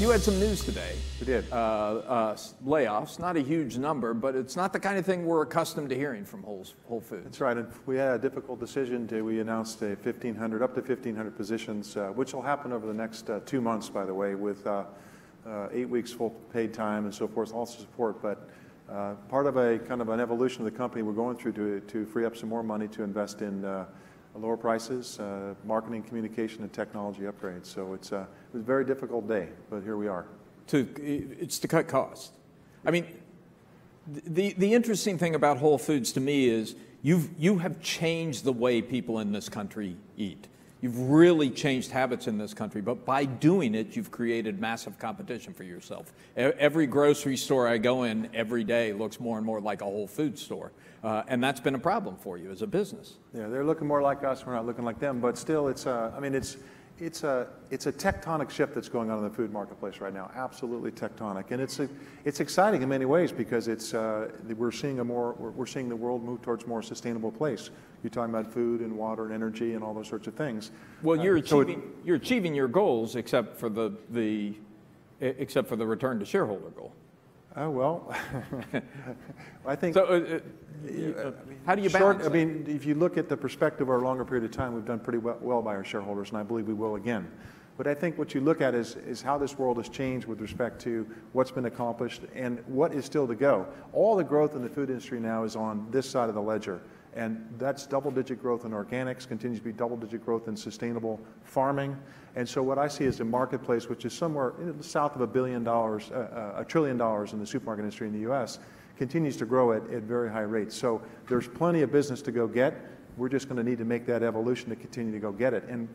You had some news today. We did. Layoffs, not a huge number, but it's not the kind of thing we're accustomed to hearing from Whole Foods. That's right. And we had a difficult decision. We announced up to 1,500 positions, which will happen over the next 2 months, by the way, with 8 weeks full paid time and so forth, also support. But part of a kind of an evolution of the company we're going through to free up some more money to invest in lower prices, marketing, communication, and technology upgrades. So it was a very difficult day, but here we are. It's to cut costs. I mean, the interesting thing about Whole Foods to me is you have changed the way people in this country eat. You've really changed habits in this country, but by doing it, you've created massive competition for yourself. Every grocery store I go in every day looks more and more like a Whole Foods store, and that's been a problem for you as a business. Yeah, they're looking more like us. We're not looking like them, but still, it's a tectonic shift that's going on in the food marketplace right now. Absolutely tectonic, and it's exciting in many ways because we're seeing the world move towards a more sustainable place. You're talking about food and water and energy and all those sorts of things. Well, you're achieving your goals, except for the return to shareholder goal. Oh well, I think. So, how do you balance? I mean, if you look at the perspective over a longer period of time, we've done pretty well by our shareholders, and I believe we will again. But I think what you look at is how this world has changed with respect to what's been accomplished and what is still to go. All the growth in the food industry now is on this side of the ledger. And that's double-digit growth in organics, continues to be double-digit growth in sustainable farming. And so what I see is a marketplace which is somewhere south of $1 billion, $1 trillion in the supermarket industry in the U.S., continues to grow at very high rates. So there's plenty of business to go get. We're just going to need to make that evolution to continue to go get it. And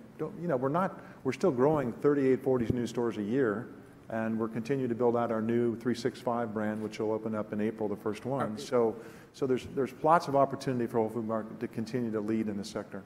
we're still growing 38, 40 new stores a year. And we're continuing to build out our new 365 brand, which will open up in April, the first one. So there's lots of opportunity for Whole Food Market to continue to lead in the sector.